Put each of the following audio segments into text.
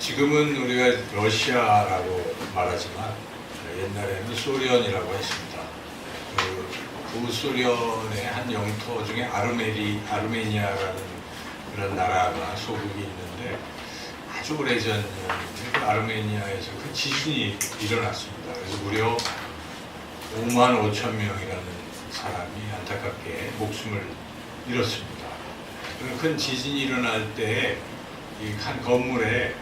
지금은 우리가 러시아라고 말하지만 옛날에는 소련이라고 했습니다. 그 구소련의 한 영토 중에 아르메니아라는 그런 나라가 소국이 있는데 아주 오래전 그 아르메니아에서 그 지진이 일어났습니다. 그래서 무려 5만 5천 명이라는 사람이 안타깝게 목숨을 잃었습니다. 큰 지진이 일어날 때 이 한 건물에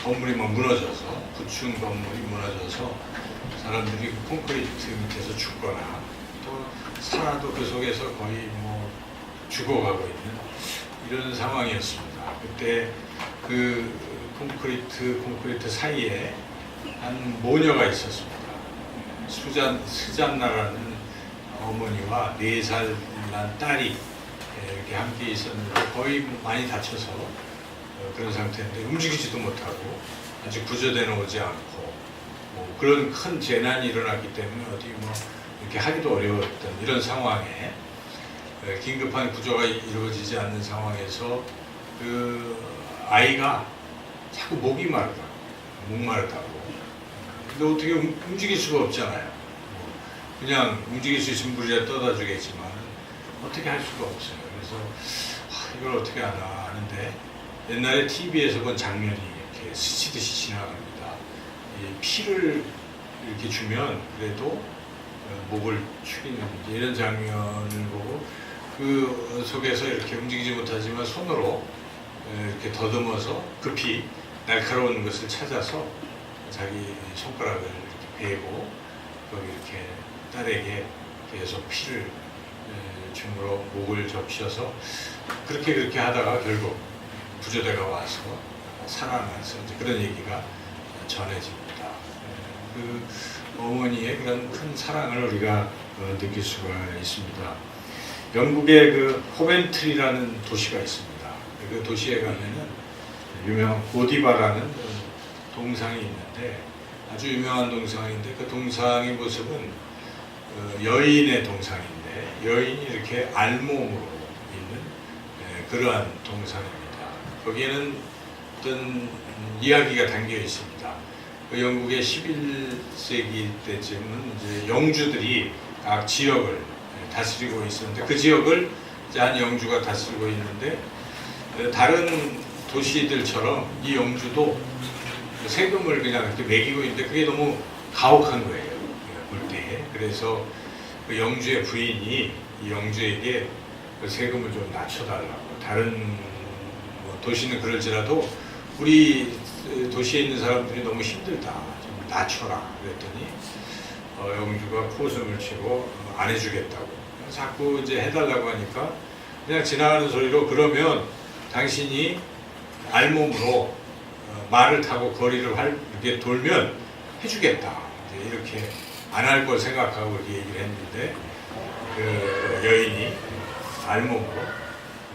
건물이 막 무너져서 구층 건물이 무너져서 사람들이 그 콘크리트 밑에서 죽거나 또 살아도 그 속에서 거의 뭐 죽어가고 있는 이런 상황이었습니다. 그때 그 콘크리트 사이에 한 모녀가 있었습니다. 스잔나라는 어머니와 4살 난 딸이 이렇게 함께 있었는데 거의 많이 다쳐서 그런 상태인데 움직이지도 못하고 아직 구조대는 오지 않고 뭐 그런 큰 재난이 일어났기 때문에 어디 뭐 이렇게 하기도 어려웠던 이런 상황에 긴급한 구조가 이루어지지 않는 상황에서 그 아이가 자꾸 목이 마르다고 목마르다고 근데 어떻게 움직일 수가 없잖아요. 그냥 움직일 수 있으면 물이라 떠다 주겠지만 어떻게 할 수가 없어요. 그래서 이걸 어떻게 하나 하는데 옛날에 TV에서 본 장면이 이렇게 스치듯이 지나갑니다. 이 피를 이렇게 주면 그래도 목을 축이는 이런 장면을 보고 그 속에서 이렇게 움직이지 못하지만 손으로 이렇게 더듬어서 급히 날카로운 것을 찾아서 자기 손가락을 이렇게 베고 거기 이렇게 딸에게 계속 피를 줌으로 목을 적셔서 그렇게 하다가 결국 구조대가 와서 살아나서 이제 그런 얘기가 전해집니다. 그 어머니의 그런 큰 사랑을 우리가 느낄 수가 있습니다. 영국의 그 코벤트리라는 도시가 있습니다. 그 도시에 가면은 유명한 고디바라는 동상이 있는데 아주 유명한 동상인데 그 동상의 모습은 여인의 동상인데 여인이 이렇게 알몸으로 있는 그러한 동상입니다. 거기에는 어떤 이야기가 담겨 있습니다. 그 영국의 11세기 때쯤은 이제 영주들이 각 지역을 다스리고 있었는데 그 지역을 이제 한 영주가 다스리고 있는데 다른 도시들처럼 이 영주도 세금을 그냥 이렇게 매기고 있는데 그게 너무 가혹한 거예요. 볼 때. 그래서 그 영주의 부인이 이 영주에게 그 세금을 좀 낮춰달라고 다른 도시는 그럴지라도 우리 도시에 있는 사람들이 너무 힘들다. 좀 낮춰라. 그랬더니 영주가 코웃음을 치고 안 해주겠다고. 자꾸 이제 해달라고 하니까 그냥 지나가는 소리로 그러면 당신이 알몸으로 말을 타고 거리를 이렇게 돌면 해주겠다. 이렇게 안 할 걸 생각하고 이렇게 얘기를 했는데 그 여인이 알몸으로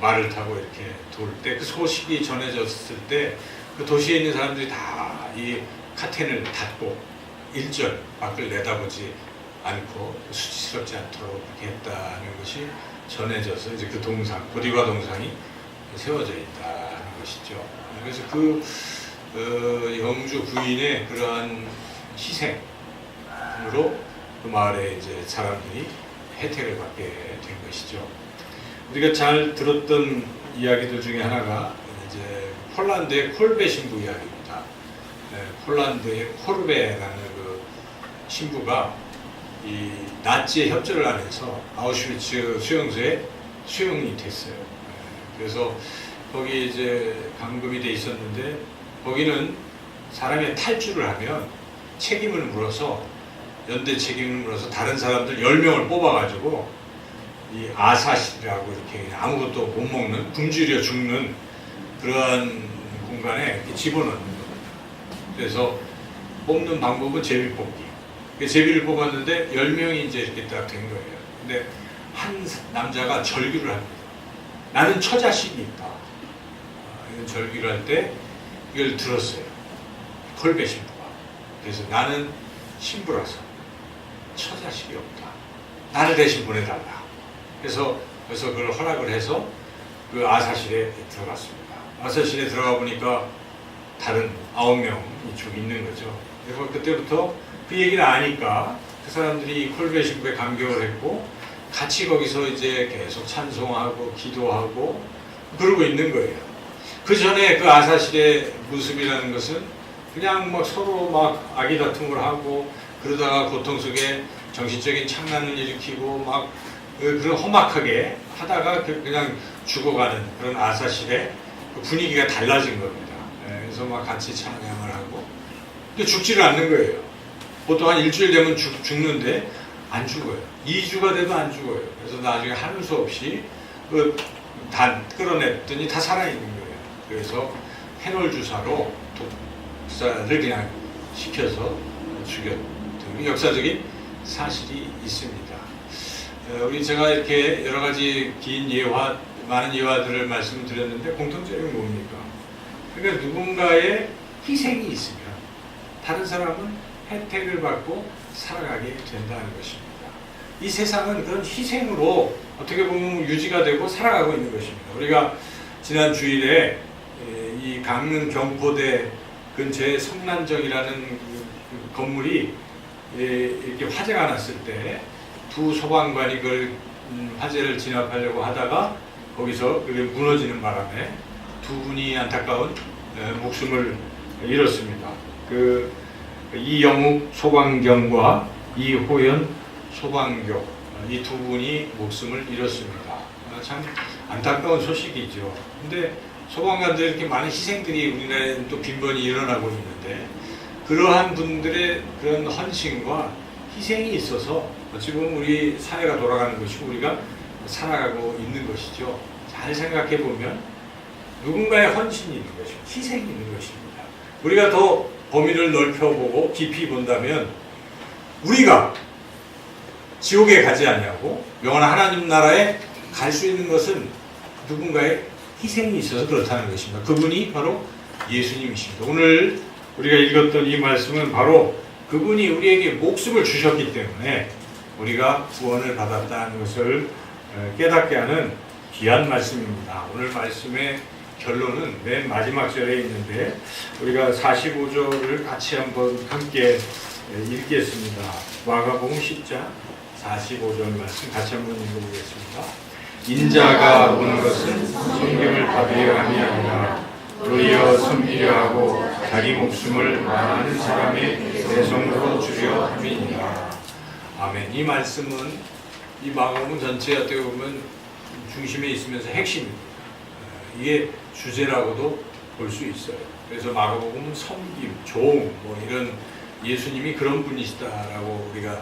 말을 타고 이렇게 돌 때 그 소식이 전해졌을 때 그 도시에 있는 사람들이 다 이 카텐을 닫고 일절 밖을 내다보지 않고 수치스럽지 않도록 이렇게 했다는 것이 전해져서 이제 그 동상, 고디바 동상이 세워져 있다는 것이죠. 그래서 그 영주 부인의 그러한 희생으로 그 마을에 이제 사람들이 혜택을 받게 된 것이죠. 우리가 잘 들었던 이야기들 중에 하나가 이제 폴란드의 콜베 신부 이야기입니다. 폴란드의 콜베라는 그 신부가 이 나치에 협조를 안 해서 아우슈비츠 수용소에 수용이 됐어요. 그래서 거기 이제 감금이 돼 있었는데 거기는 사람이 탈주를 하면 책임을 물어서 연대 책임을 물어서 다른 사람들 10명을 뽑아가지고 이 아사시라고 이렇게 아무것도 못 먹는 굶주려 죽는 그러한 공간에 이렇게 집어넣는 거예요. 그래서 뽑는 방법은 제비 뽑기. 제비를 뽑았는데 10명이 이제 이렇게 딱 된 거예요. 근데 한 남자가 절규를 합니다. 나는 처자식이 있다. 이런 절규를 할 때 이걸 들었어요. 콜베 신부가. 그래서 나는 신부라서 처자식이 없다. 나를 대신 보내달라. 그래서 그걸 허락을 해서 그 아사실에 들어갔습니다. 아사실에 들어가 보니까 다른 9명이 쭉 있는 거죠. 그래서 그때부터 그 얘기를 아니까 그 사람들이 콜베 신부에 감격을 했고 같이 거기서 이제 계속 찬송하고 기도하고 그러고 있는 거예요. 그 전에 그 아사실의 모습이라는 것은 그냥 막 서로 막 아기다툼을 하고 그러다가 고통 속에 정신적인 착란을 일으키고 막 그런 험악하게 하다가 그냥 죽어가는 그런 아사실의 분위기가 달라진 겁니다. 그래서 막 같이 찬양을 하고 근데 죽지를 않는 거예요. 보통 한 일주일 되면 죽는데 안 죽어요. 2주가 돼도 안 죽어요. 그래서 나중에 하는 수 없이 끌어냈더니 다 살아있는 거예요. 그래서 페놀 주사로 독사를 그냥 시켜서 죽였던 역사적인 사실이 있습니다. 우리 제가 이렇게 여러 가지 긴 예화, 많은 예화들을 말씀드렸는데 공통점이 뭡니까? 그러니까 누군가의 희생이 있으면 다른 사람은 혜택을 받고 살아가게 된다는 것입니다. 이 세상은 그런 희생으로 어떻게 보면 유지가 되고 살아가고 있는 것입니다. 우리가 지난 주일에 이 강릉 경포대 근처에 성난정이라는 건물이 이렇게 화재가 났을 때 두 소방관이 그걸 화재를 진압하려고 하다가 거기서 그게 무너지는 바람에 두 분이 안타까운 목숨을 잃었습니다. 그 이영욱 소방경과 이호연 소방교 이 두 분이 목숨을 잃었습니다. 참 안타까운 소식이죠. 근데 소방관들 이렇게 많은 희생들이 우리나라에는 또 빈번히 일어나고 있는데 그러한 분들의 그런 헌신과 희생이 있어서 지금 우리 사회가 돌아가는 것이고 우리가 살아가고 있는 것이죠. 잘 생각해 보면 누군가의 헌신이 있는 것이고 희생이 있는 것입니다. 우리가 더 범위를 넓혀보고 깊이 본다면 우리가 지옥에 가지 아니하고 영원한 하나님 나라에 갈 수 있는 것은 누군가의 희생이 있어서 그렇다는 것입니다. 그분이 바로 예수님이십니다. 오늘 우리가 읽었던 이 말씀은 바로 그분이 우리에게 목숨을 주셨기 때문에 우리가 구원을 받았다는 것을 깨닫게 하는 귀한 말씀입니다. 오늘 말씀의 결론은 맨 마지막 절에 있는데 우리가 45절을 같이 한번 함께 읽겠습니다. 마가복음 10장 45절 말씀 같이 한번 읽어보겠습니다. 인자가 오는 것은 섬김을 받으려 함이 아니라 도리어 섬기려 하고 자기 목숨을 많은 사람의 대성으로 주려 함이니라. 아멘. 이 말씀은 이 마가복음 전체 어떻게 보면 중심에 있으면서 핵심입니다. 이게 주제라고도 볼 수 있어요. 그래서 마가복음은 섬김, 종, 뭐 이런 예수님이 그런 분이시다라고 우리가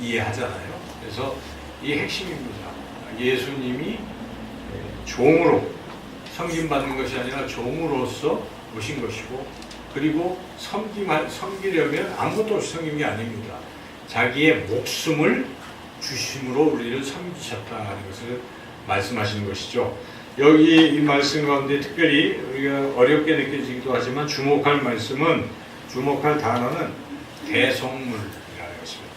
이해하잖아요. 그래서 이 핵심입니다. 예수님이 종으로 섬김받는 것이 아니라 종으로서 오신 것이고 그리고 섬기려면 아무것도 없이 섬긴 게 아닙니다. 자기의 목숨을 주심으로 우리를 섬기셨다는 것을 말씀하시는 것이죠. 여기 이 말씀 가운데 특별히 우리가 어렵게 느껴지기도 하지만 주목할 단어는 대속물이라는 것입니다.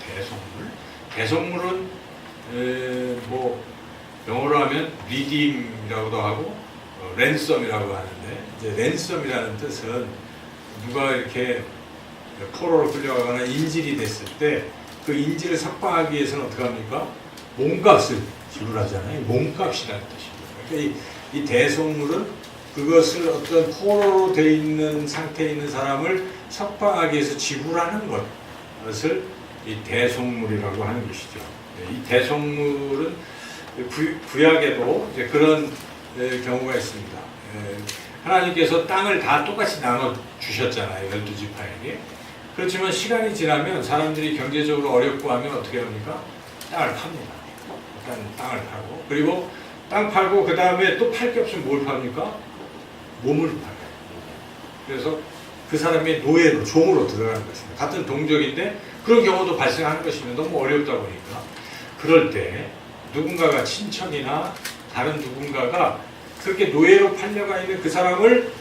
대속물은 뭐 영어로 하면 리딤이라고도 하고 랜섬이라고 하는데 이제 랜섬이라는 뜻은 누가 이렇게 포로로 끌려가거나 인질이 됐을 때 그 인질을 석방하기 위해서는 어떻게 합니까? 몸값을 지불하잖아요. 몸값이라는 뜻입니다. 그러니까 이 대속물은 그것을 어떤 포로로 돼 있는 상태에 있는 사람을 석방하기 위해서 지불하는 것을 이 대속물이라고 하는 것이죠. 이 대속물은 구약에도 이제 그런 경우가 있습니다. 하나님께서 땅을 다 똑같이 나눠 주셨잖아요. 12지파에게. 그렇지만 시간이 지나면 사람들이 경제적으로 어렵고 하면 어떻게 합니까? 땅을 팝니다. 일단 땅을 팔고 그리고 땅 팔고 그 다음에 또 팔 게 없으면 뭘 팝니까? 몸을 팔아요. 그래서 그 사람의 노예로 종으로 들어가는 것입니다. 같은 동족인데 그런 경우도 발생하는 것입니다. 너무 어렵다 보니까 그럴 때 누군가가 친척이나 다른 누군가가 그렇게 노예로 팔려가 있는 그 사람을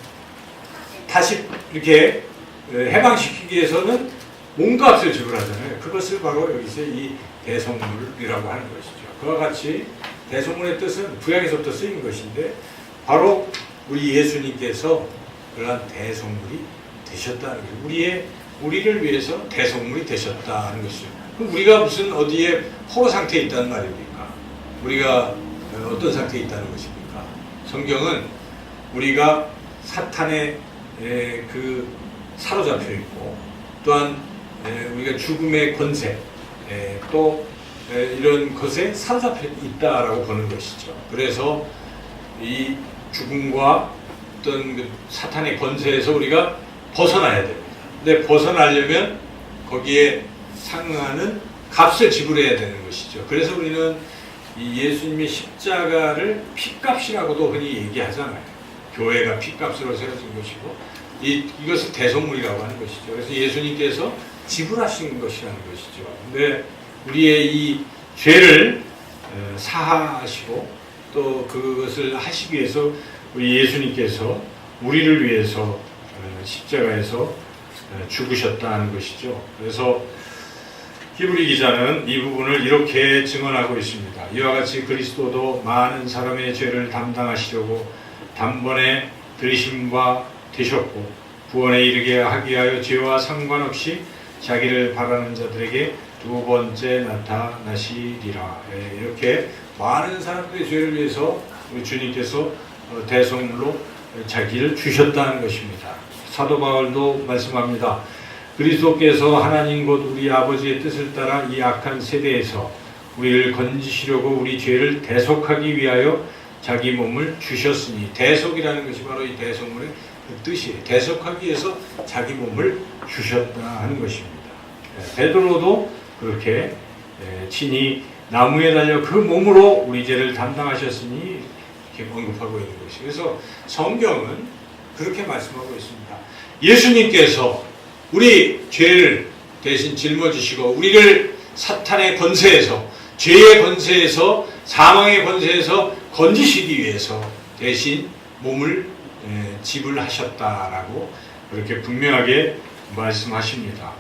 다시 이렇게 해방시키기 위해서는 몸값을 지불하잖아요. 그것을 바로 여기서 이 대속물이라고 하는 것이죠. 그와 같이 대속물의 뜻은 구약에서부터 쓰인 것인데 바로 우리 예수님께서 그러한 대속물이 되셨다는 거예요. 우리를 위해서 대속물이 되셨다는 것이죠. 그럼 우리가 무슨 어디에 포로 상태에 있다는 말입니까? 우리가 어떤 상태에 있다는 것입니까? 성경은 우리가 사탄의 그 사로잡혀 있고, 또한 우리가 죽음의 권세, 또 이런 것에 사로잡혀 있다라고 보는 것이죠. 그래서 이 죽음과 어떤 그 사탄의 권세에서 우리가 벗어나야 됩니다. 근데 벗어나려면 거기에 상응하는 값을 지불해야 되는 것이죠. 그래서 우리는 이 예수님의 십자가를 피값이라고도 흔히 얘기하잖아요. 교회가 피값으로 세워진 것이고, 이것을 대속물이라고 하는 것이죠. 그래서 예수님께서 지불하신 것이라는 것이죠. 근데 우리의 이 죄를 사하시고 또 그것을 하시기 위해서 우리 예수님께서 우리를 위해서 십자가에서 죽으셨다는 것이죠. 그래서 히브리 기자는 이 부분을 이렇게 증언하고 있습니다. 이와 같이 그리스도도 많은 사람의 죄를 담당하시려고 단번에 들리심과 되셨고, 구원에 이르게 하기 위하여 죄와 상관없이 자기를 바라는 자들에게 두 번째 나타나시리라. 이렇게 많은 사람들의 죄를 위해서 우리 주님께서 대속물로 자기를 주셨다는 것입니다. 사도 바울도 말씀합니다. 그리스도께서 하나님 곧 우리 아버지의 뜻을 따라 이 악한 세대에서 우리를 건지시려고 우리 죄를 대속하기 위하여 자기 몸을 주셨으니, 대속이라는 것이 바로 이 대속물의 그 뜻이에요. 대속하기 위해서 자기 몸을 주셨다 하는 것입니다. 베드로도 그렇게 친히 나무에 달려 그 몸으로 우리 죄를 담당하셨으니 이렇게 언급하고 있는 것이에요. 그래서 성경은 그렇게 말씀하고 있습니다. 예수님께서 우리 죄를 대신 짊어지시고 우리를 사탄의 권세에서, 죄의 권세에서, 사망의 권세에서 건지시기 위해서 대신 몸을 지불하셨다라고 그렇게 분명하게 말씀하십니다.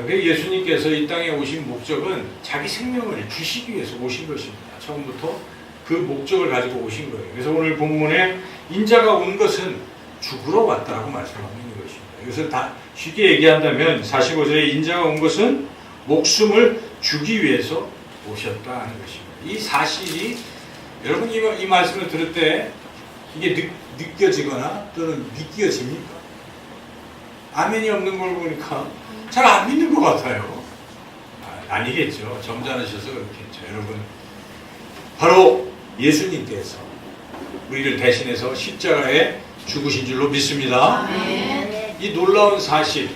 예수님께서 이 땅에 오신 목적은 자기 생명을 주시기 위해서 오신 것입니다. 처음부터 그 목적을 가지고 오신 거예요. 그래서 오늘 본문에 인자가 온 것은 죽으러 왔다라고 말씀하고 있는 것입니다. 이것을 다 쉽게 얘기한다면 45절에 인자가 온 것은 목숨을 주기 위해서 오셨다 하는 것입니다. 이 사실이 여러분 이 말씀을 들을 때 이게 느껴지거나 또는 믿겨집니까? 아멘이 없는 걸 보니까 잘 안 믿는 것 같아요. 아니겠죠. 점잖으셔서 그렇겠죠. 여러분, 바로 예수님께서 우리를 대신해서 십자가에 죽으신 줄로 믿습니다. 아멘. 이 놀라운 사실,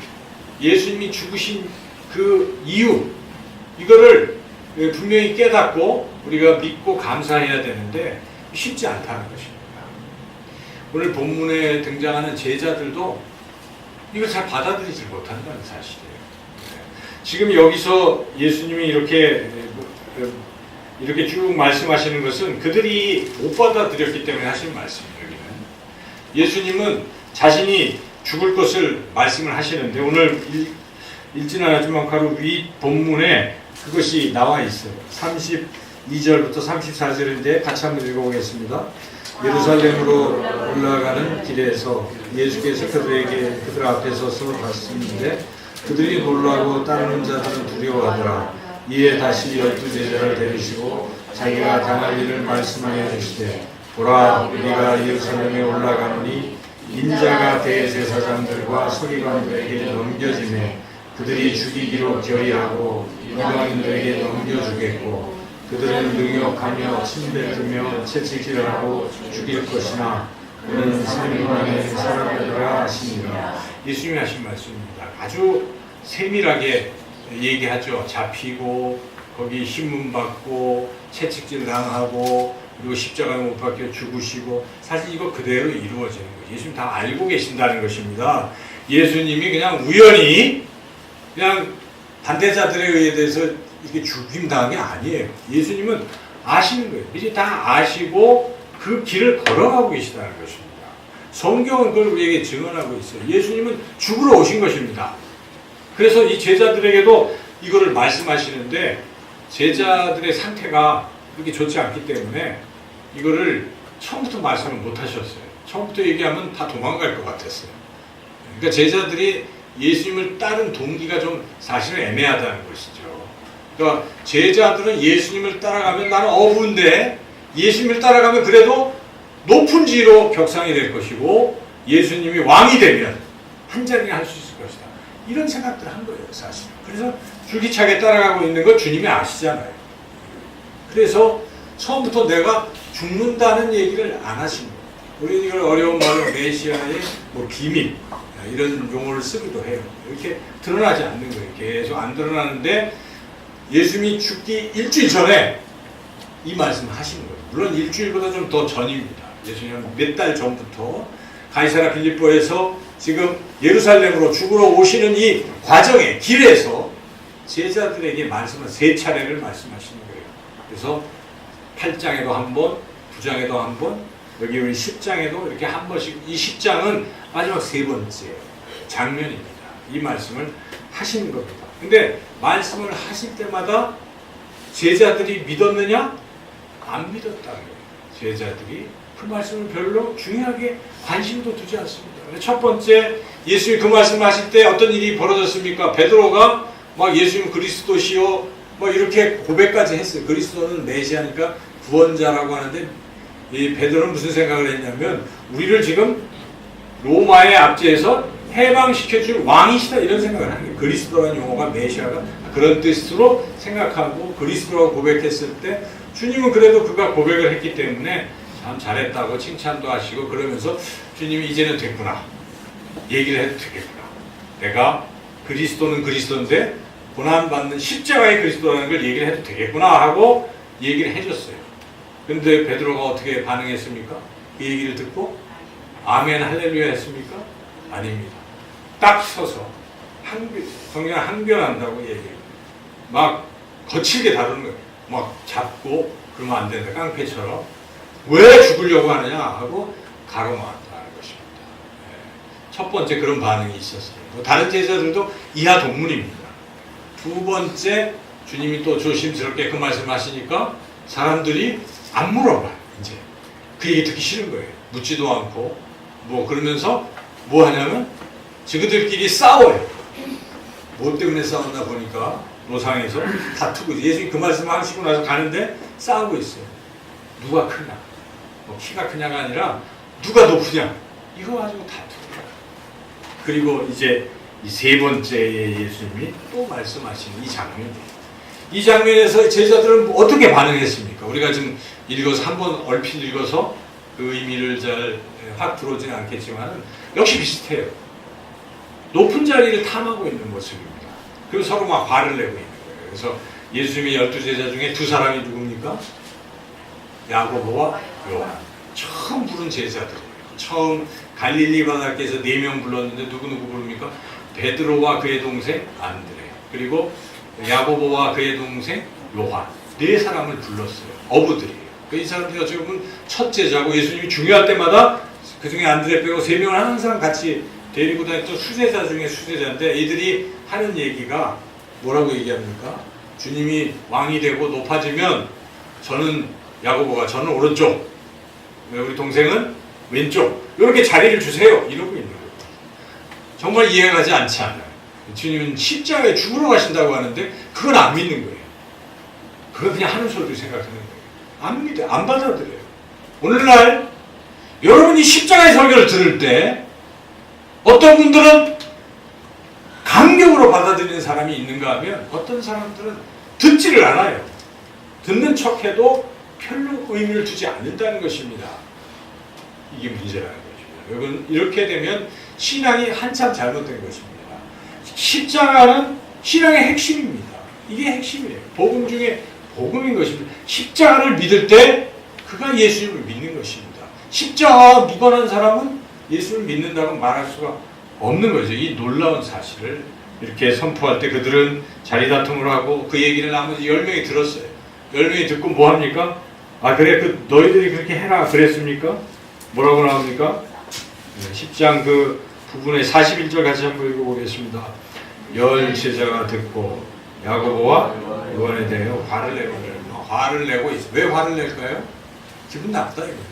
예수님이 죽으신 그 이유, 이거를 분명히 깨닫고 우리가 믿고 감사해야 되는데 쉽지 않다는 것입니다. 오늘 본문에 등장하는 제자들도 이걸 잘 받아들이지 못한다는 사실이에요. 지금 여기서 예수님이 이렇게 쭉 말씀하시는 것은 그들이 못 받아들였기 때문에 하신 말씀이에요. 예수님은 자신이 죽을 것을 말씀을 하시는데 오늘 읽지는 않았지만 바로 위 본문에 그것이 나와 있어요. 32절부터 34절인데 같이 한번 읽어보겠습니다. 예루살렘으로 올라가는 길에서 예수께서 그들 앞에 서서 갔는데 그들이 놀라고 따르는 자들은 두려워하더라. 이에 다시 12제자를 데리시고 자기가 당할 일을 말씀하여 주시되, 보라, 우리가 예루살렘에 올라가노니 인자가 대제사장들과 서기관들에게 넘겨지매 그들이 죽이기로 결의하고 이방인들에게 넘겨주겠고, 그들은 능욕하며 침뱉으며 채찍질하고 죽일 것이나 그는 3일 만에 살아나리라 하시니라. 예수님이 하신 말씀입니다. 아주 세밀하게 얘기하죠. 잡히고 거기 신문받고 채찍질 당하고 그리고 십자가에 못 박혀 죽으시고, 사실 이거 그대로 이루어지는 거예요. 예수님 다 알고 계신다는 것입니다. 예수님이 그냥 우연히 그냥 반대자들에 의해서 이게 죽임당한 게 아니에요. 예수님은 아시는 거예요. 미리 다 아시고 그 길을 걸어가고 계시다는 것입니다. 성경은 그걸 우리에게 증언하고 있어요. 예수님은 죽으러 오신 것입니다. 그래서 이 제자들에게도 이거를 말씀하시는데 제자들의 상태가 그렇게 좋지 않기 때문에 이거를 처음부터 말씀을 못 하셨어요. 처음부터 얘기하면 다 도망갈 것 같았어요. 그러니까 제자들이 예수님을 따른 동기가 좀 사실은 애매하다는 것이죠. 그러니까 제자들은 예수님을 따라가면 나는 어부인데 예수님을 따라가면 그래도 높은 지위로 격상이 될 것이고 예수님이 왕이 되면 한 자리에 할 수 있을 것이다. 이런 생각들을 한 거예요, 사실. 그래서 줄기차게 따라가고 있는 건 주님이 아시잖아요. 그래서 처음부터 내가 죽는다는 얘기를 안 하신 거예요. 우리는 이걸 어려운 말로 메시아의 뭐 기밀 이런 용어를 쓰기도 해요. 이렇게 드러나지 않는 거예요. 계속 안 드러나는데 예수님이 죽기 일주일 전에 이 말씀을 하시는 거예요. 물론 일주일보다 좀 더 전입니다. 예수님은 몇 달 전부터 가이사랴 빌립보에서 지금 예루살렘으로 죽으러 오시는 이 과정의 길에서 제자들에게 말씀을 3차례를 말씀하시는 거예요. 그래서 8장에도 한 번, 9장에도 한 번, 여기 우리 10장에도 이렇게 한 번씩, 이 10장은 마지막 3번째 장면입니다. 이 말씀을 하시는 겁니다. 근데 말씀을 하실 때마다 제자들이 믿었느냐? 안 믿었다는 거예요. 제자들이 그 말씀을 별로 중요하게 관심도 두지 않습니다. 첫 번째, 예수님이 그 말씀을 하실 때 어떤 일이 벌어졌습니까? 베드로가 막 예수님 그리스도시요 뭐 이렇게 고백까지 했어요. 그리스도는 메시아니까 구원자라고 하는데 이 베드로는 무슨 생각을 했냐면 우리를 지금 로마의 압제에서 해방시켜줄 왕이시다 이런 생각을 하는 거예요. 그리스도라는 용어가 메시아가 그런 뜻으로 생각하고 그리스도라고 고백했을 때 주님은 그래도 그가 고백을 했기 때문에 참 잘했다고 칭찬도 하시고 그러면서 주님이 이제는 됐구나. 얘기를 해도 되겠구나. 내가 그리스도는 그리스도인데 고난받는 십자가의 그리스도라는 걸 얘기를 해도 되겠구나 하고 얘기를 해줬어요. 근데 베드로가 어떻게 반응했습니까? 그 얘기를 듣고 아멘 할렐루야 했습니까? 아닙니다. 딱 서서 성경 항변한다고 얘기해요. 막 거칠게 다루는 거예요. 막 잡고 그러면 안 된다. 깡패처럼. 왜 죽으려고 하느냐 하고 가로막았다는 것입니다. 첫 번째 그런 반응이 있었어요. 다른 제자들도 이하 동문입니다. 두 번째 주님이 또 조심스럽게 그 말씀하시니까 사람들이 안 물어봐요. 이제 그 얘기 듣기 싫은 거예요. 묻지도 않고 뭐 그러면서 뭐 하냐면 지그들끼리 싸워요. 뭐 때문에 싸웠나 보니까 노상에서 다투고 예수님 그 말씀 하시고 나서 가는데 싸우고 있어요. 누가 크냐? 뭐 키가 크냐가 아니라 누가 높으냐? 이거 가지고 다투고요. 그리고 이제 이 세 번째에 예수님이 또 말씀하시는 이 장면이에요. 이 장면에서 제자들은 어떻게 반응했습니까? 우리가 지금 읽어서 한번 얼핏 읽어서 그 의미를 잘 확 들어오지는 않겠지만 역시 비슷해요. 높은 자리를 탐하고 있는 모습입니다. 그리고 서로 막 화를 내고 있는 거예요. 그래서 예수님의 12제자 중에 두 사람이 누굽니까? 야고보와 요한. 처음 부른 제자들이에요. 처음 갈릴리 바다께서 4명 불렀는데 누구 부릅니까? 베드로와 그의 동생 안드레, 그리고 야고보와 그의 동생 요한. 4사람을 불렀어요. 어부들이에요. 이 사람들이 어찌 보면 첫 제자고 예수님이 중요할 때마다 그 중에 안드레 빼고 3명을 항상 같이 데리고 다녔던 수제자 중에 수제자인데 이들이 하는 얘기가 뭐라고 얘기합니까? 주님이 왕이 되고 높아지면 저는 야고보가 저는 오른쪽, 우리 동생은 왼쪽 이렇게 자리를 주세요. 이러고 있는 거예요. 정말 이해가 가지 않지 않아요. 주님은 십자가에 죽으러 가신다고 하는데 그건 안 믿는 거예요. 그건 그냥 하는 소리로 생각하는 거예요. 안 믿어요. 안 받아들여요. 오늘날 여러분이 십자가의 설교를 들을 때 어떤 분들은 감격으로 받아들이는 사람이 있는가 하면 어떤 사람들은 듣지를 않아요. 듣는 척해도 별로 의미를 두지 않는다는 것입니다. 이게 문제라는 것입니다. 여러분 이렇게 되면 신앙이 한참 잘못된 것입니다. 십자가는 신앙의 핵심입니다. 이게 핵심이에요. 복음 중에 복음인 것입니다. 십자가를 믿을 때 그가 예수님을 믿는 것입니다. 십자가 미관한 사람은 예수를 믿는다고 말할 수가 없는 거죠. 이 놀라운 사실을 이렇게 선포할 때 그들은 자리다툼을 하고 그 얘기를 나머지 10명이 들었어요. 10명이 듣고 뭐 합니까? 아 그래 그 너희들이 그렇게 해라 그랬습니까? 뭐라고 나옵니까? 10장 그 부분의 41절 같이 한번 읽어보겠습니다. 열 제자가 듣고 야고보와 요한에 대해 화를 내고 있어요. 왜 화를 낼까요? 기분 나쁘다 이거죠.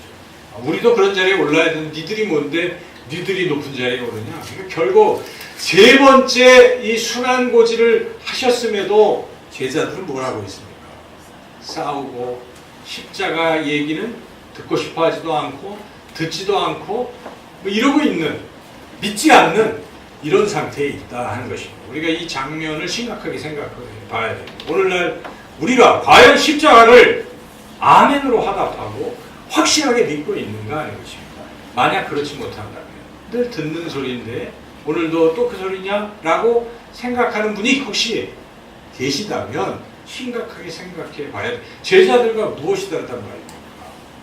우리도 그런 자리에 올라야 되는데 니들이 뭔데 니들이 높은 자리에 오르냐. 그러니까 결국 세 번째 이 순환고지를 하셨음에도 제자들은 뭘 하고 있습니까? 싸우고 십자가 얘기는 듣고 싶어 하지도 않고 듣지도 않고 뭐 이러고 있는, 믿지 않는 이런 상태에 있다 하는 것입니다. 우리가 이 장면을 심각하게 생각해 봐야 됩니다. 오늘날 우리가 과연 십자가를 아멘으로 화답하고 확실하게 믿고 있는가 하는 것입니다. 만약 그렇지 못한다면 늘 듣는 소리인데 오늘도 또 그 소리냐? 라고 생각하는 분이 혹시 계시다면 심각하게 생각해 봐야 돼. 제자들과 무엇이 다르단 말입니까?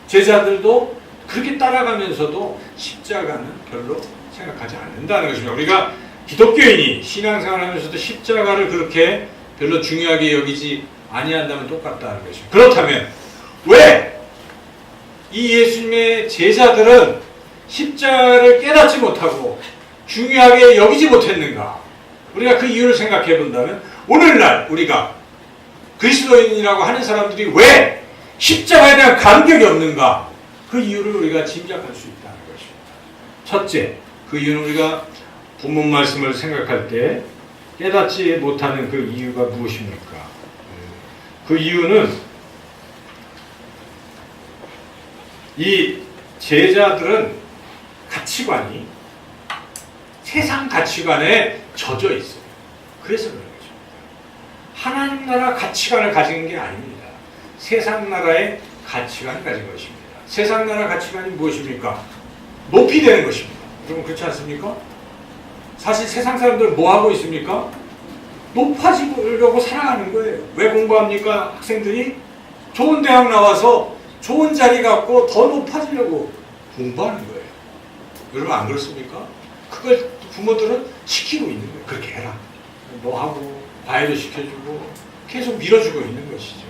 제자들도 그렇게 따라가면서도 십자가는 별로 생각하지 않는다는 것입니다. 우리가 기독교인이 신앙생활 하면서도 십자가를 그렇게 별로 중요하게 여기지 아니한다면 똑같다는 것입니다. 그렇다면 왜 이 예수님의 제자들은 십자가를 깨닫지 못하고 중요하게 여기지 못했는가? 우리가 그 이유를 생각해 본다면 오늘날 우리가 그리스도인이라고 하는 사람들이 왜 십자가에 대한 감격이 없는가? 그 이유를 우리가 짐작할 수 있다는 것입니다. 첫째, 그 이유는 우리가 본문 말씀을 생각할 때 깨닫지 못하는 그 이유가 무엇입니까? 그 이유는 이 제자들은 가치관이 세상 가치관에 젖어 있어요. 그래서 그런 것입니다. 하나님 나라 가치관을 가진 게 아닙니다. 세상 나라의 가치관을 가진 것입니다. 세상 나라 가치관이 무엇입니까? 높이 되는 것입니다. 여러분 그렇지 않습니까? 사실 세상 사람들은 뭐 하고 있습니까? 높아지려고 살아가는 거예요. 왜 공부합니까? 학생들이 좋은 대학 나와서 좋은 자리 갖고 더 높아지려고 공부하는 거예요. 여러분 안 그렇습니까? 그걸 부모들은 시키고 있는 거예요. 그렇게 해라. 뭐 하고 과외도 시켜주고 계속 밀어주고 있는 것이죠.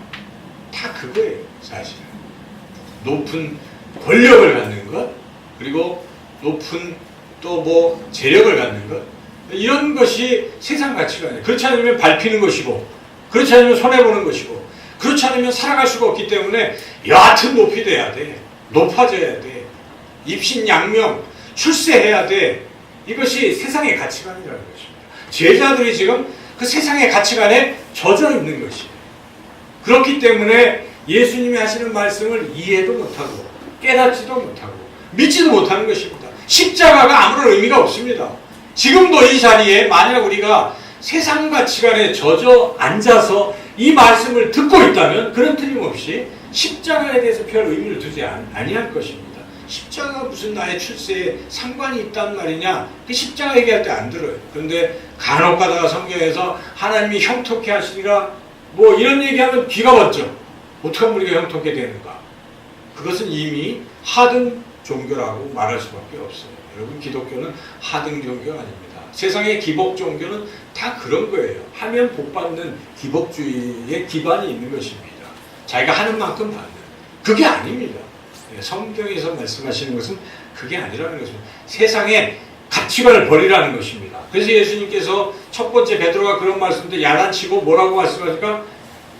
다 그거예요. 사실은. 높은 권력을 갖는 것, 그리고 높은 또 뭐 재력을 갖는 것, 이런 것이 세상 가치관이에요. 그렇지 않으면 밟히는 것이고, 그렇지 않으면 손해보는 것이고, 그렇지 않으면 살아갈 수가 없기 때문에 여하튼 높이 돼야 돼. 높아져야 돼. 입신양명, 출세해야 돼. 이것이 세상의 가치관이라는 것입니다. 제자들이 지금 그 세상의 가치관에 젖어 있는 것이에요. 그렇기 때문에 예수님이 하시는 말씀을 이해도 못하고 깨닫지도 못하고 믿지도 못하는 것입니다. 십자가가 아무런 의미가 없습니다. 지금도 이 자리에 만약 우리가 세상 가치관에 젖어 앉아서 이 말씀을 듣고 있다면 그런 틀림없이 십자가에 대해서 별 의미를 두지 아니할 것입니다. 십자가 무슨 나의 출세에 상관이 있단 말이냐? 그 십자가 얘기할 때 안 들어요. 그런데 간혹 가다가 성경에서 하나님이 형통케 하시리라 뭐 이런 얘기하면 귀가 번쩍. 어떻게 하면 우리가 형통케 되는가? 그것은 이미 하등 종교라고 말할 수밖에 없어요. 여러분 기독교는 하등 종교가 아닙니다. 세상의 기복 종교는 다 그런 거예요. 하면 복받는 기복주의에 기반이 있는 것입니다. 자기가 하는 만큼 받는. 그게 아닙니다. 성경에서 말씀하시는 것은 그게 아니라는 것입니다. 세상의 가치관을 버리라는 것입니다. 그래서 예수님께서 첫 번째 베드로가 그런 말씀인데 야단치고 뭐라고 말씀하니까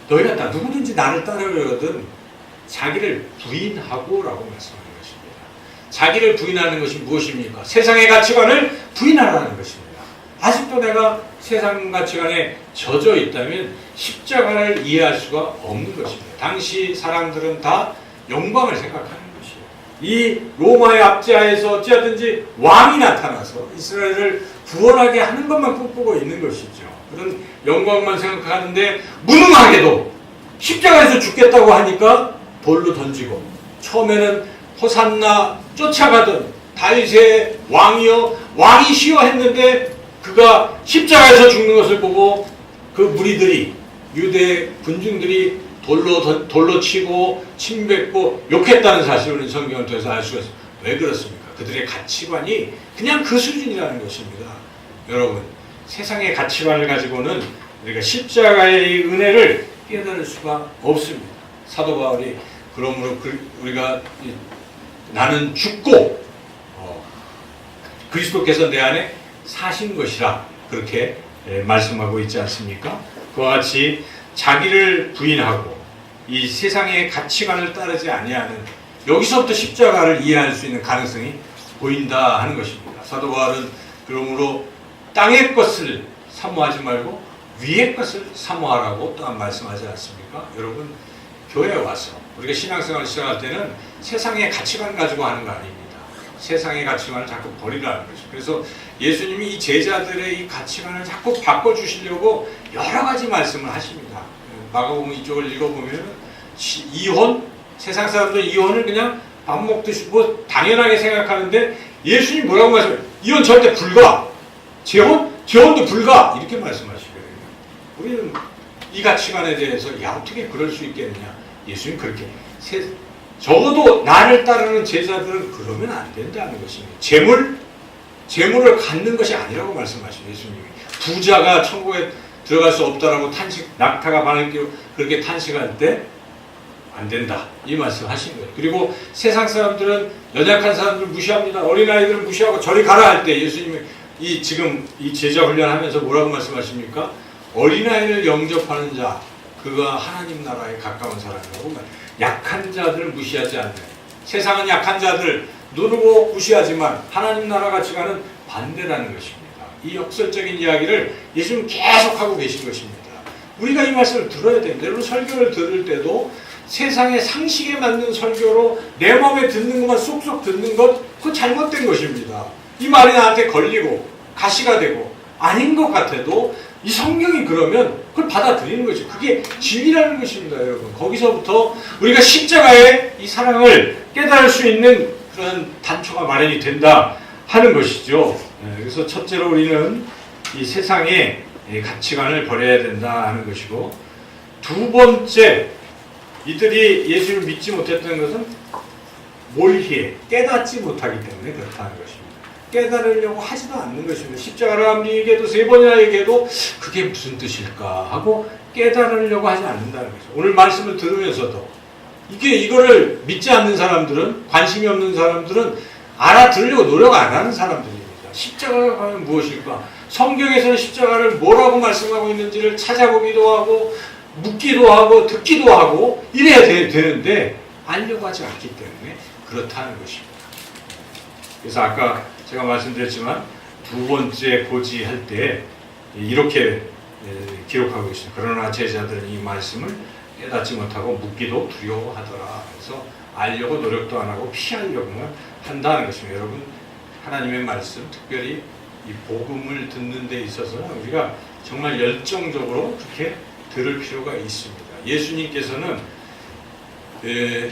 너희가 다 누구든지 나를 따르려거든 자기를 부인하고 라고 말씀하는 것입니다. 자기를 부인하는 것이 무엇입니까? 세상의 가치관을 부인하라는 것입니다. 아직도 내가 세상 가치관에 젖어 있다면 십자가를 이해할 수가 없는 것입니다. 당시 사람들은 다 영광을 생각하는 것이에요. 이 로마의 압제하에서 어찌하든지 왕이 나타나서 이스라엘을 구원하게 하는 것만 꿈꾸고 있는 것이죠. 그런 영광만 생각하는데 무능하게도 십자가에서 죽겠다고 하니까 돌로 던지고 처음에는 호산나 쫓아가던 다윗의 왕이여 왕이시여 했는데 그가 십자가에서 죽는 것을 보고 그 무리들이 유대 군중들이 돌로 치고 침뱉고 욕했다는 사실을 성경을 통해서 알 수가 있어요. 왜 그렇습니까? 그들의 가치관이 그냥 그 수준이라는 것입니다. 여러분 세상의 가치관을 가지고는 우리가 십자가의 은혜를 깨달을 수가 없습니다. 사도 바울이 그러므로 우리가 나는 죽고 그리스도께서 내 안에 사신 것이라 그렇게 말씀하고 있지 않습니까? 그와 같이 자기를 부인하고 이 세상의 가치관을 따르지 아니하는 여기서부터 십자가를 이해할 수 있는 가능성이 보인다 하는 것입니다. 사도 바울은 그러므로 땅의 것을 사모하지 말고 위의 것을 사모하라고 또한 말씀하지 않습니까? 여러분, 교회에 와서 우리가 신앙생활을 시작할 때는 세상의 가치관 가지고 하는 거 아닙니다. 세상의 가치관을 자꾸 버리라는 거죠. 그래서 예수님이 이 제자들의 이 가치관을 자꾸 바꿔주시려고 여러 가지 말씀을 하십니다. 마가복음 이쪽을 읽어보면 이혼, 세상 사람들은 이혼을 그냥 밥 먹듯이 뭐 당연하게 생각하는데 예수님 뭐라고 말씀해요? 이혼 절대 불가! 재혼도 불가! 이렇게 말씀하시거든요. 우리는 이 가치관에 대해서 어떻게 그럴 수 있겠느냐? 예수님 그렇게 적어도 나를 따르는 제자들은 그러면 안 된다는 것입니다. 재물을 갖는 것이 아니라고 말씀하시죠. 예수님이 부자가 천국에 들어갈 수 없다라고 낙타가 바늘 끼고 그렇게 탄식할 때 안 된다 이 말씀 하신 거예요. 그리고 세상 사람들은 연약한 사람들을 무시합니다. 어린아이들을 무시하고 저리 가라 할 때 예수님이 지금 이 제자 훈련하면서 뭐라고 말씀하십니까? 어린아이를 영접하는 자 그가 하나님 나라에 가까운 사람이라고 말해요. 약한 자들을 무시하지 않는, 세상은 약한 자들 누르고 무시하지만 하나님 나라 가치관은 반대라는 것입니다. 이 역설적인 이야기를 예수님 계속하고 계신 것입니다. 우리가 이 말씀을 들어야 됩니다. 여러분 설교를 들을 때도 세상의 상식에 맞는 설교로 내 마음에 듣는 것만 쏙쏙 듣는 것, 그거 잘못된 것입니다. 이 말이 나한테 걸리고 가시가 되고 아닌 것 같아도 이 성경이 그러면 그걸 받아들이는 거죠. 그게 진리라는 것입니다, 여러분. 거기서부터 우리가 십자가의 이 사랑을 깨달을 수 있는 그런 단초가 마련이 된다 하는 것이죠. 그래서 첫째로 우리는 이 세상의 가치관을 버려야 된다 하는 것이고, 두 번째, 이들이 예수를 믿지 못했던 것은 몰희에 깨닫지 못하기 때문에 그렇다는 것입니다. 깨달으려고 하지도 않는 것입니다. 십자가를 아무리 세 번이나 얘기해도 그게 무슨 뜻일까 하고 깨달으려고 하지 않는다는 거죠. 오늘 말씀을 들으면서도 이거를 믿지 않는 사람들은, 관심이 없는 사람들은 알아들으려고 노력 안 하는 사람들입니다. 십자가가 과연 무엇일까? 성경에서는 십자가를 뭐라고 말씀하고 있는지를 찾아보기도 하고 묻기도 하고 듣기도 하고 이래야 되는데 알려고 하지 않기 때문에 그렇다는 것입니다. 그래서 아까 제가 말씀드렸지만 두 번째 고지할 때 이렇게 기록하고 있습니다. 그러나 제자들은 이 말씀을 깨닫지 못하고 묻기도 두려워하더라. 그래서 알려고 노력도 안 하고 피하려고만 한다는 것입니다. 여러분, 하나님의 말씀, 특별히 이 복음을 듣는 데 있어서 우리가 정말 열정적으로 그렇게 들을 필요가 있습니다. 예수님께서는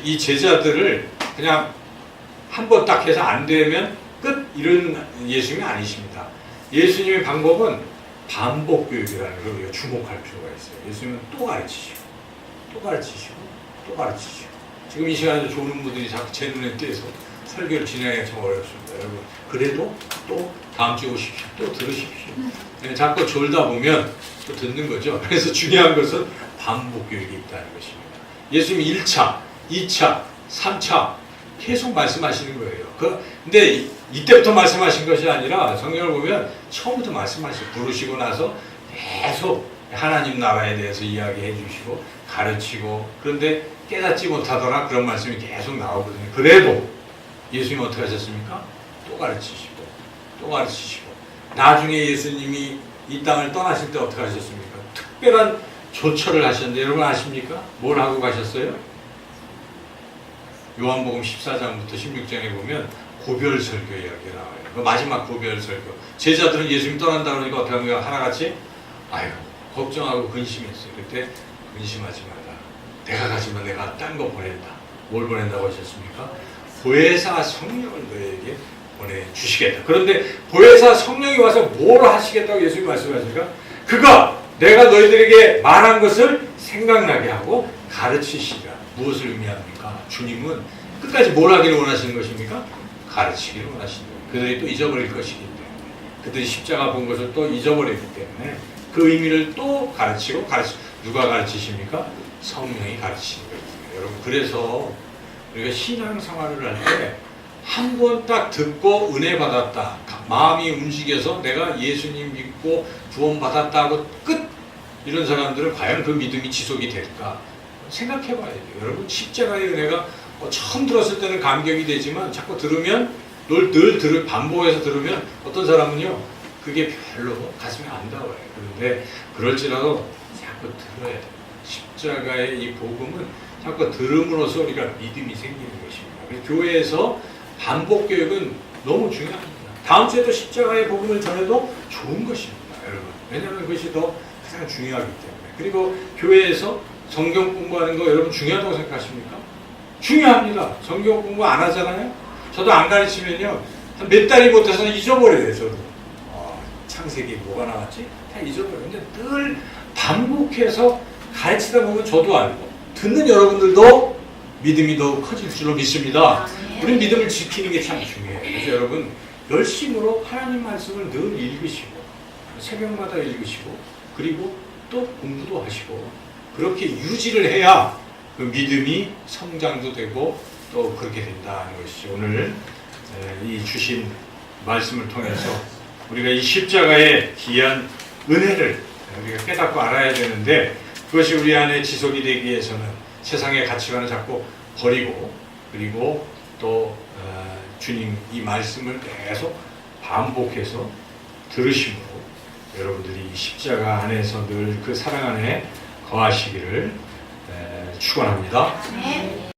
이 제자들을 그냥 한 번 딱 해서 안 되면 끝 이런 예수님이 아니십니다. 예수님의 방법은 반복 교육이라는 걸 우리가 주목할 필요가 있어요. 예수님은 또 가르치시고 또 가르치시고 또 가르치시고, 지금 이 시간에 좋은 분들이 자꾸 제 눈에 띄어서 설교를 진행하기가 참 어렵습니다. 여러분, 그래도 또 다음 주에 오십시오. 또 들으십시오. 자꾸 졸다 보면 또 듣는 거죠. 그래서 중요한 것은 반복 교육이 있다는 것입니다. 예수님이 1차, 2차, 3차 계속 말씀하시는 거예요. 근데 이때부터 말씀하신 것이 아니라 성경을 보면 처음부터 말씀하시고 부르시고 나서 계속 하나님 나라에 대해서 이야기해 주시고 가르치고, 그런데 깨닫지 못하더라 그런 말씀이 계속 나오거든요. 그래도 예수님은 어떻게 하셨습니까? 또 가르치시고 또 가르치시고, 나중에 예수님이 이 땅을 떠나실 때 어떻게 하셨습니까? 특별한 조처를 하셨는데 여러분 아십니까? 뭘 하고 가셨어요? 요한복음 14장부터 16장에 보면 고별 설교 이야기가 나와요. 그 마지막 고별 설교. 제자들은 예수님 떠난다 그러니까 어떻게 하는 거야? 하나같이 아유 걱정하고 근심했어요. 그때 근심하지 마라. 내가 가지만 내가 딴 거 보낸다. 뭘 보낸다고 하셨습니까? 보혜사 성령을 너에게 보내주시겠다. 그런데 보혜사 성령이 와서 뭘 하시겠다고 예수님이 말씀하십니까? 그가 내가 너희들에게 말한 것을 생각나게 하고 가르치시리라. 무엇을 의미합니까? 주님은 끝까지 뭘 하기를 원하시는 것입니까? 가르치기를 원하시는 거예요. 그들이 또 잊어버릴 것이기 때문에, 그들이 십자가 본 것을 또 잊어버리기 때문에 그 의미를 또 가르치고 누가 가르치십니까? 성령이 가르치는 거예요. 여러분, 그래서 우리가 신앙생활을 할 때 한 번 딱 듣고 은혜 받았다, 마음이 움직여서 내가 예수님 믿고 구원 받았다 하고 끝, 이런 사람들은 과연 그 믿음이 지속이 될까 생각해 봐야 돼요. 여러분, 십자가의 은혜가 처음 들었을 때는 감격이 되지만 자꾸 들으면 반복해서 들으면 어떤 사람은요 그게 별로 가슴에 안 닿아요. 그런데 그럴지라도 자꾸 들어야 돼요. 십자가의 이 복음은 자꾸 들음으로써 우리가 믿음이 생기는 것입니다. 그래서 교회에서 반복 교육은 너무 중요합니다. 다음 주에도 십자가의 복음을 전해도 좋은 것입니다, 여러분. 왜냐하면 그것이 더 가장 중요하기 때문에. 그리고 교회에서 성경 공부하는 거 여러분 중요하다고 생각하십니까? 중요합니다. 성경 공부 안 하잖아요. 저도 안 가르치면요 한 몇 달이 못해서 잊어버려요. 저도 창세기 뭐가 나왔지? 다 잊어버려요. 근데 늘 반복해서 가르치다 보면 저도 알고 듣는 여러분들도 믿음이 더 커질 줄로 믿습니다. 우리 믿음을 지키는 게 참 중요해요. 그래서 여러분 열심으로 하나님 말씀을 늘 읽으시고 새벽마다 읽으시고 그리고 또 공부도 하시고 그렇게 유지를 해야 그 믿음이 성장도 되고 또 그렇게 된다는 것이 오늘 이 주신 말씀을 통해서 우리가 이 십자가의 귀한 은혜를 우리가 깨닫고 알아야 되는데 그것이 우리 안에 지속이 되기 위해서는 세상의 가치관을 자꾸 버리고 그리고 또 주님 이 말씀을 계속 반복해서 들으심으로 여러분들이 이 십자가 안에서 늘 그 사랑 안에 거하시기를 축원합니다.